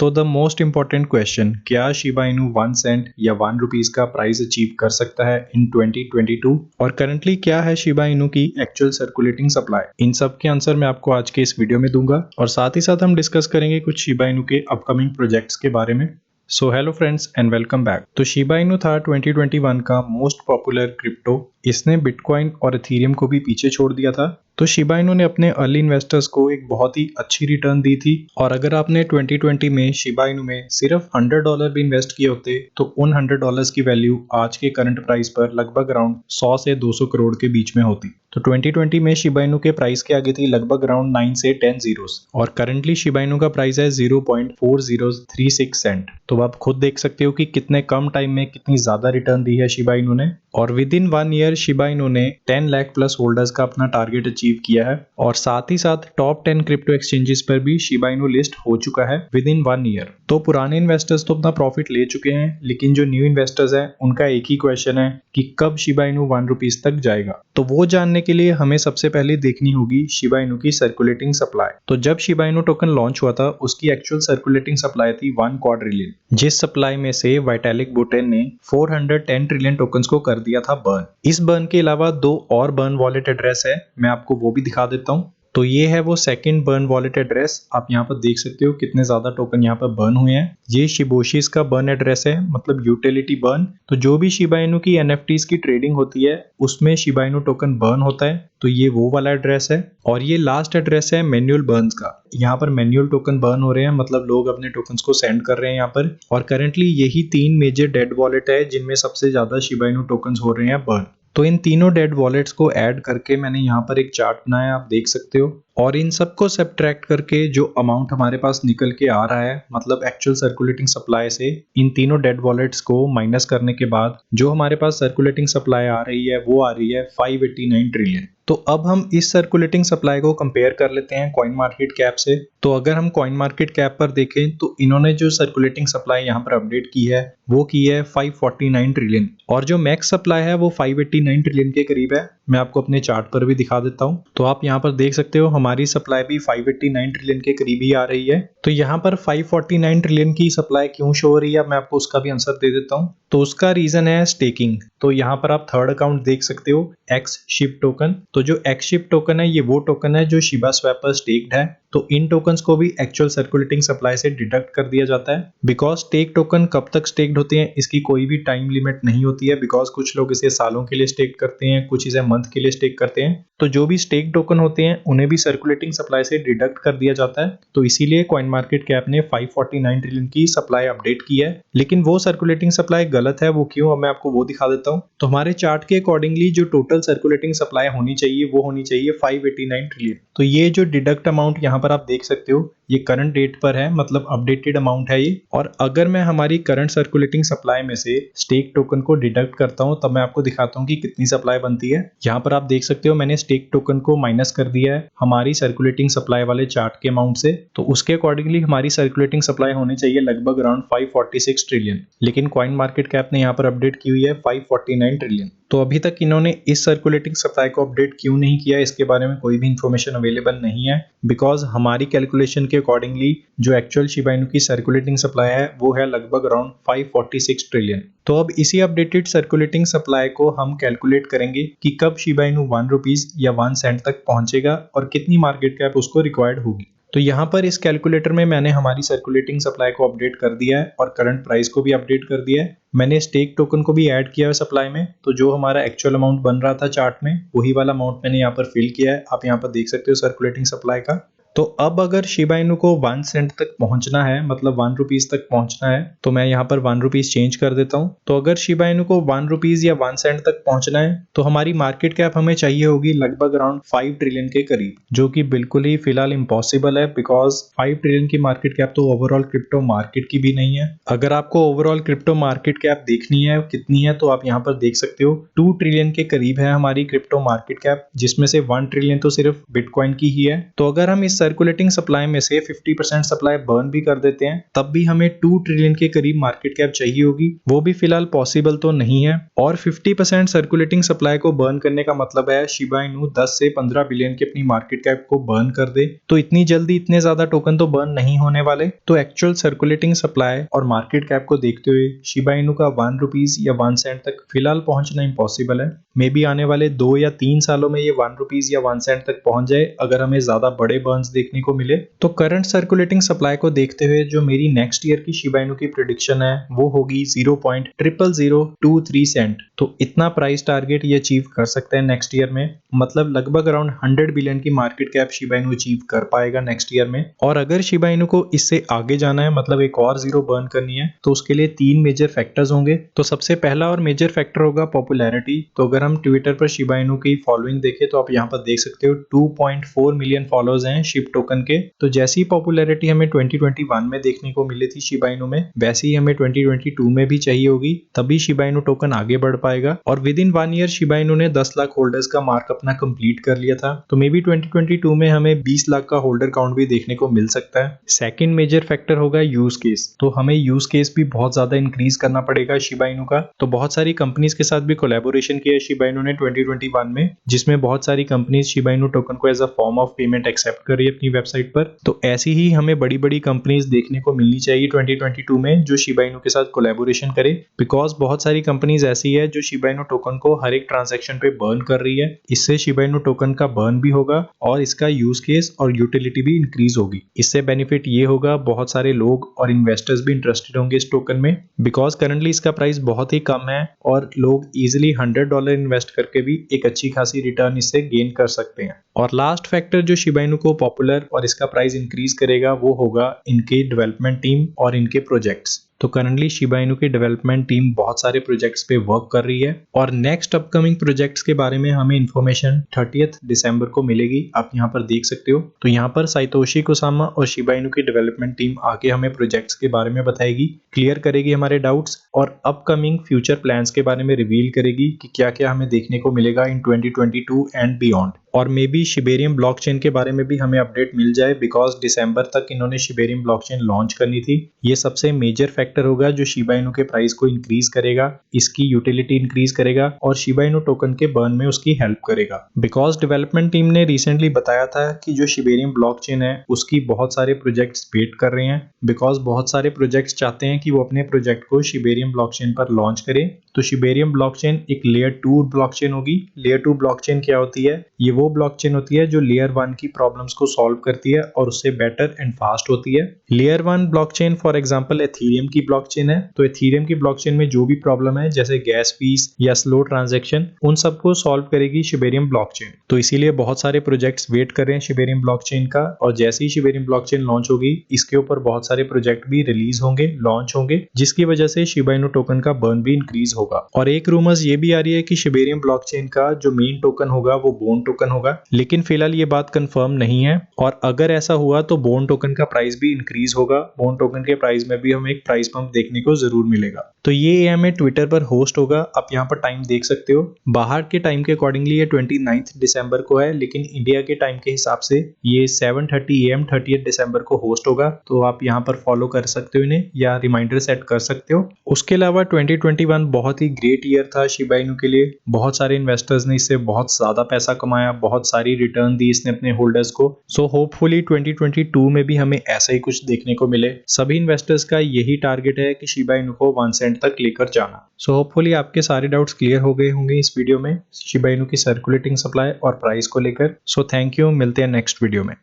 तो the most important question, क्या Shiba Inu 1 Saint या 1 रुपीज का प्राइस अचीव कर सकता है इन 2022 और करंटली क्या है शिबा इनू की एक्चुअल सर्कुलेटिंग सप्लाई? इन सब के आंसर मैं आपको आज के इस वीडियो में दूंगा और साथ ही साथ हम डिस्कस करेंगे कुछ शिबा इनू के अपकमिंग प्रोजेक्ट्स के बारे में। So hello friends and welcome back. तो शिबा इनू था 2021 का मोस्ट पॉपुलर क्रिप्टो। इसने बिटकॉइन और इथेरियम को भी पीछे छोड़ दिया था। तो शिबा इनू ने अपने अर्ली इन्वेस्टर्स को एक बहुत ही अच्छी रिटर्न दी थी और अगर आपने 2020 में शिबा इनू में सिर्फ $100 भी इन्वेस्ट किए होते तो उन $100 की वैल्यू आज के करंट प्राइस पर लगभग अराउंड 100 से 200 करोड़ के बीच में होती। तो 2020 में शिबा इनू के प्राइस के आगे थी लगभग अराउंड 9 से 10 जीरोस और करंटली शिबा इनू का प्राइस है 0.4036 सेंट। तो आप खुद देख सकते हो कि कितने कम टाइम में कितनी ज्यादा रिटर्न दी है शिबा इनू ने और with in 1 year Shiba Inu ने 10 लाख प्लस होल्डर्स का अपना टारगेट अचीव किया है और साथ ही साथ टॉप 10 क्रिप्टो एक्सचेंजेस पर भी शिबा इनू लिस्ट हो चुका है विद इन 1 ईयर। तो पुराने इन्वेस्टर्स तो अपना प्रॉफिट ले चुके हैं, लेकिन जो न्यू इन्वेस्टर्स हैं उनका एक ही क्वेश्चन है कि कब शिबा इनू 1 रुपीज तक जाएगा। तो वो जानने के लिए हमें सबसे पहले देखनी होगी शिबा इनू की सर्कुलेटिंग सप्लाई। तो जब शिबा इनू टोकन लॉन्च हुआ था उसकी एक्चुअल सर्कुलेटिंग सप्लाई थी 1 क्वाड्रिलियन, जिस सप्लाई में से वाइटालिक बुटेन ने 410 ट्रिलियन टोकन्स को कर दिया था बर्न। इस बर्न के अलावा 2 और बर्न वॉलेट एड्रेस है, मैं आपको वो भी दिखा देता हूँ। तो ये है वो सेकंड बर्न वॉलेट एड्रेस। आप यहाँ पर देख सकते हो कितने ज्यादा टोकन यहाँ पर बर्न हुए हैं। ये शिबोशिस का बर्न एड्रेस है, मतलब यूटिलिटी बर्न। तो जो भी शिबा इनू की एनएफटीज की ट्रेडिंग होती है उसमें शिबा इनू टोकन बर्न होता है, तो ये वो वाला एड्रेस है। और ये लास्ट एड्रेस है मैन्युअल बर्न्स का। यहाँ पर मैन्युअल टोकन बर्न हो रहे हैं, मतलब लोग अपने टोकन्स को सेंड कर रहे हैं यहाँ पर। और करंटली यही 3 मेजर डेड वॉलेट है जिनमें सबसे ज्यादा शिबा इनू टोकन्स हो रहे हैं बर्न। तो इन तीनों डेड वॉलेट्स को ऐड करके मैंने यहाँ पर एक चार्ट बनाया, आप देख सकते हो। और इन सबको सब्ट्रैक्ट करके जो अमाउंट हमारे पास निकल के आ रहा है, मतलब एक्चुअल सर्कुलेटिंग सप्लाई से इन तीनों डेड वॉलेट्स को माइनस करने के बाद जो हमारे पास सर्कुलेटिंग सप्लाई आ रही है वो आ रही है 589 ट्रिलियन। तो अब हम इस सर्कुलेटिंग सप्लाई को कंपेयर कर लेते हैं कॉइन मार्केट कैप से। तो अगर हम कॉइन मार्केट कैप पर देखें तो इन्होंने जो सर्कुलेटिंग सप्लाई यहाँ पर अपडेट की है वो की है 549 ट्रिलियन और जो मैक्स सप्लाई है वो 589 ट्रिलियन के करीब है। मैं आपको अपने चार्ट पर भी दिखा देता हूँ। तो आप यहाँ पर देख सकते हो हमारी सप्लाई भी 589 ट्रिलियन के करीब ही आ रही है। तो यहाँ पर 549 ट्रिलियन की सप्लाई क्यों शो हो रही है, मैं आपको उसका भी आंसर दे देता हूँ। तो उसका रीजन है स्टेकिंग। तो यहाँ पर आप थर्ड अकाउंट देख सकते हो, एक्स शिप टोकन। तो जो एक्स शिप टोकन है ये वो टोकन है जो शिबा स्वैप पर स्टेक्ड है। तो इन टोकन्स को भी एक्चुअल सर्कुलेटिंग सप्लाई से डिडक्ट कर दिया जाता है। बिकॉज स्टेक टोकन कब तक स्टेक्ड होते हैं इसकी कोई भी टाइम लिमिट नहीं होती है, बिकॉज कुछ लोग इसे सालों के लिए स्टेक करते हैं, कुछ इसे मंथ के लिए स्टेक करते हैं। तो जो भी स्टेक टोकन होते हैं उन्हें भी सर्कुलेटिंग सप्लाई से डिडक्ट कर दिया जाता है। तो इसीलिए कॉइन मार्केट कैप ने 549 ट्रिलियन की सप्लाई अपडेट की है। लेकिन वो सर्कुलेटिंग सप्लाई गलत है, वो क्यों, अब मैं आपको वो दिखा देता हूँ। तो हमारे चार्ट के अकॉर्डिंगली जो टोटल सर्कुलेटिंग सप्लाई होनी चाहिए वो होनी चाहिए 589 ट्रिलियन। तो ये जो डिडक्ट अमाउंट यहाँ पर आप देख सकते हो ये करंट डेट पर है, मतलब अपडेटेड अमाउंट है ये। और अगर मैं हमारी करंट सर्कुलेटिंग सप्लाई में से स्टेक टोकन को डिडक्ट करता हूं तब मैं आपको दिखाता हूं कि कितनी सप्लाई बनती है। यहाँ पर आप देख सकते हो मैंने स्टेक टोकन को माइनस कर दिया है हमारी सर्कुलेटिंग सप्लाई वाले चार्ट के अमाउंट से। तो उसके अकॉर्डिंगली हमारी सर्कुलेटिंग सप्लाई होनी चाहिए लगभग अराउंड 546 ट्रिलियन, लेकिन कॉइन मार्केट कैप ने यहाँ पर अपडेट की हुई है 549 ट्रिलियन। तो अभी तक इन्होंने इस सर्कुलेटिंग सप्लाई को अपडेट क्यों नहीं किया इसके बारे में कोई भी इंफॉर्मेशन अवेलेबल नहीं है, बिकॉज हमारी कैलकुलेशन के अकॉर्डिंगली जो एक्चुअल शिबा इनू की सर्कुलेटिंग सप्लाई है वो है लगभग अराउंड 546 ट्रिलियन। तो अब इसी अपडेटेड सर्कुलेटिंग सप्लाई को हम कैलकुलेट करेंगे कि कब शिबा इनू 1 रुपीज या 1 सेंट तक पहुंचेगा और कितनी मार्केट कैप उसको रिक्वायर्ड होगी। तो यहाँ पर इस कैलकुलेटर में मैंने हमारी सर्कुलेटिंग सप्लाई को अपडेट कर दिया है और करंट प्राइस को भी अपडेट कर दिया है। मैंने स्टेक टोकन को भी ऐड किया है सप्लाई में। तो जो हमारा एक्चुअल अमाउंट बन रहा था चार्ट में वही वाला अमाउंट मैंने यहाँ पर फिल किया है। आप यहाँ पर देख सकते हो सर्कुलेटिंग सप्लाई का। तो अब अगर शिबा इनू को 1 सेंट तक पहुंचना है, मतलब 1 रुपीज तक पहुंचना है, तो मैं यहाँ पर 1 रुपीज चेंज कर देता हूँ। तो अगर शिबा इनू को 1 रुपीज या 1 सेंट तक पहुंचना है तो हमारी मार्केट कैप हमें चाहिए होगी लगभग अराउंड 5 ट्रिलियन के करीब, जो कि बिल्कुल ही फिलहाल इम्पॉसिबल है, बिकॉज 5 ट्रिलियन की मार्केट कैप तो ओवरऑल क्रिप्टो मार्केट की भी नहीं है। अगर आपको ओवरऑल क्रिप्टो मार्केट कैप देखनी है कितनी है तो आप यहाँ पर देख सकते हो 2 ट्रिलियन के करीब है हमारी क्रिप्टो मार्केट कैप, जिसमें से 1 ट्रिलियन तो सिर्फ बिटकॉइन की ही है। तो अगर हम इस सर्कुलेटिंग सप्लाई में से 50% सप्लाई बर्न भी कर देते हैं तब भी हमें 2 ट्रिलियन के करीब मार्केट कैप चाहिए होगी, वो भी फिलहाल पॉसिबल तो नहीं है। और 50% सर्कुलेटिंग सप्लाई को बर्न करने का मतलब है शिबा इनू 10 से 15 बिलियन की अपनी मार्केट कैप को बर्न कर दे। तो इतनी जल्दी इतने ज्यादा टोकन तो बर्न नहीं होने वाले। तो एक्चुअल सर्कुलेटिंग सप्लाई और मार्केट कैप को देखते हुए शिबा इनू का 1 रुपीज या 1 सेंट तक फिलहाल पहुंचना इम्पॉसिबल है। मे बी आने वाले 2 या 3 सालों में ये 1 रुपीज या 1 सेंट तक पहुंच जाए अगर हमें ज्यादा बड़े बर्न्स देखने को मिले। तो करंट सर्कुलेटिंग सप्लाई को देखते हुए जो मेरी नेक्स्ट ईयर की शिबा इनू की प्रेडिक्शन है वो होगी 0.0023 सेंट। तो इतना प्राइस टारगेट ये अचीव कर सकते हैं नेक्स्ट ईयर में, मतलब लगभग अराउंड 100 बिलियन की market cap Shiba Inu achieve कर पाएगा नेक्स्ट ईयर में। और अगर शिबा इनू को इससे आगे जाना है, मतलब एक और जीरो बर्न करनी है, तो उसके लिए 3 मेजर फैक्टर्स होंगे। तो सबसे पहला और मेजर फैक्टर होगा पॉपुलैरिटी। तो अगर हम ट्विटर पर शिबा इनू की फॉलोइंग देखें तो आप यहाँ पर देख सकते हो 2.4 मिलियन फॉलोअर्स हैं शिप टोकन के। तो जैसी पॉपुलैरिटी हमें 2021 में देखने को मिली थी शिबा इनू में, वैसे ही हमें 2022 में भी चाहिए होगी, तभी शिबा इनू टोकन आगे बढ़ पाएगा। और with in 1 year Shiba Inu ने 10 लाख होल्डर्स का मार्क अपना कंप्लीट कर लिया था। तो मे बी 2022 में हमें 20 लाख का होल्डर काउंट भी देखने को मिल सकता है। सेकंड मेजर फैक्टर होगा यूज केस। तो हमें यूज केस भी बहुत ज्यादा इंक्रीज करना पड़ेगा शिबा इनू का। तो बहुत सारी कंपनीज के साथ भी कोलैबोरेशन किया है शिबा इनू ने 2021 में, जिसमें बहुत सारी कंपनीज शिबा इनू टोकन को as a form of payment accept कर रही है अपनी वेबसाइट पर। तो ऐसी ही हमें बड़ी बड़ी कंपनीज देखने को मिलनी चाहिए 2022 में जो शिबा इनू के साथ कोलैबोरेशन करे, बिकॉज बहुत सारी कंपनीज ऐसी है जो शिबा इनू टोकन को हर एक ट्रांजैक्शन पे बर्न कर रही है। इससे शिबा इनू टोकन का बर्न भी होगा और इसका यूज केस और यूटिलिटी भी इंक्रीज होगी। इससे बेनिफिट ये होगा बहुत सारे लोग और इन्वेस्टर्स भी इंटरेस्टेड होंगे इस टोकन में, बिकॉज करंटली इसका प्राइस बहुत ही कम है और लोग इजिली $100 इन्वेस्ट करके भी एक अच्छी खासी रिटर्न इससे गेन कर सकते हैं। और लास्ट फैक्टर जो शिबा इनू को पॉपुलर और इसका प्राइस इंक्रीज करेगा वो होगा इनके डेवलपमेंट टीम और इनके प्रोजेक्ट्स। तो करंटली शिबा इनू की डेवलपमेंट टीम बहुत सारे प्रोजेक्ट्स पे वर्क कर रही है और नेक्स्ट अपकमिंग प्रोजेक्ट्स के बारे में हमें इंफॉर्मेशन 30 दिसंबर को मिलेगी। आप यहाँ पर देख सकते हो। तो यहाँ पर साइतोशी कुसामा और शिबा इनू की डेवलपमेंट टीम आके हमें प्रोजेक्ट्स के बारे में बताएगी, क्लियर करेगी हमारे डाउट्स और अपकमिंग फ्यूचर प्लान्स के बारे में रिवील करेगी कि क्या क्या हमें देखने को मिलेगा इन 2022 एंड बियॉन्ड। और मे बी शिबेरियम ब्लॉकचेन के बारे में भी हमें अपडेट मिल जाए, बिकॉज दिसंबर तक इन्होंने शिबेरियम ब्लॉकचेन लॉन्च करनी थी। ये सबसे मेजर फैक्टर होगा जो शिबा इनू के प्राइस को इंक्रीज करेगा, इसकी यूटिलिटी इंक्रीज करेगा और शिबा इनू टोकन के बर्न में उसकी हेल्प करेगा। बिकॉज डेवलपमेंट टीम ने रिसेंटली बताया था कि जो शिबेरियम ब्लॉकचेन है उसकी बहुत सारे प्रोजेक्ट्स वेट कर रहे हैं, बिकॉज बहुत सारे प्रोजेक्ट्स चाहते हैं कि वो अपने प्रोजेक्ट को शिबेरियम ब्लॉकचेन पर लॉन्च करें। तो शिबेरियम ब्लॉकचेन एक लेयर 2 ब्लॉकचेन होगी। लेयर 2 ब्लॉकचेन क्या होती है? ये वो ब्लॉकचेन होती है जो लेयर 1 की प्रॉब्लम्स को सॉल्व करती है और उससे बेटर एंड फास्ट होती है। Layer 1 blockchain for example Ethereum की ब्लॉकचेन है। तो एथीरियम की ब्लॉकचेन में जो भी प्रॉब्लम है जैसे गैस फीस या स्लो ट्रांजैक्शन, उन सबको सॉल्व करेगी शिबेरियम ब्लॉकचेन। तो इसीलिए बहुत सारे प्रोजेक्ट्स वेट कर रहे हैं शिबेरियम ब्लॉकचेन का और जैसे ही शिबेरियम ब्लॉकचेन लॉन्च होगी इसके ऊपर बहुत सारे प्रोजेक्ट भी रिलीज होंगे, लॉन्च होंगे, जिसकी वजह से शिबा इनू टोकन का बर्न भी इंक्रीज होगा। और एक रूमर्स ये भी आ रही है कि शिबेरियम ब्लॉकचेन का जो मेन टोकन होगा वो बोन टोकन होगा, लेकिन फिलहाल ये बात कंफर्म नहीं है। और अगर ऐसा हुआ तो बोन टोकन का प्राइस भी इंक्रीज होगा। बोन टोकन के प्राइस में भी हमें एक प्राइस पंप देखने को जरूर मिलेगा। तो ये हमें ट्विटर पर होस्ट होगा। आप यहाँ पर टाइम देख सकते हो। बाहर के टाइम के अकॉर्डिंगली ये 29 दिसंबर को है, लेकिन इंडिया के टाइम के हिसाब से ये 7:30 AM 30 दिसंबर को होस्ट होगा। तो आप यहाँ पर फॉलो कर सकते हो इन्हें या रिमाइंडर सेट कर सकते हो। उसके अलावा 2021 बहुत ही ग्रेट ईयर था शिबा इनू के लिए। बहुत सारे इन्वेस्टर्स ने इससे बहुत ज्यादा पैसा कमाया, बहुत सारी रिटर्न दी इसने अपने होल्डर्स को। सो होपफुली 2022 में भी हमें ऐसा ही कुछ देखने को मिले। सभी इन्वेस्टर्स का यही टारगेट है कि शिबा इनू को 1 सेंट तक लेकर जाना। सो होपफुली आपके सारे डाउट्स क्लियर हो गए होंगे इस वीडियो में शिबा इनू की सर्कुलेटिंग सप्लाई और प्राइस को लेकर। सो थैंक यू, मिलते हैं नेक्स्ट वीडियो में।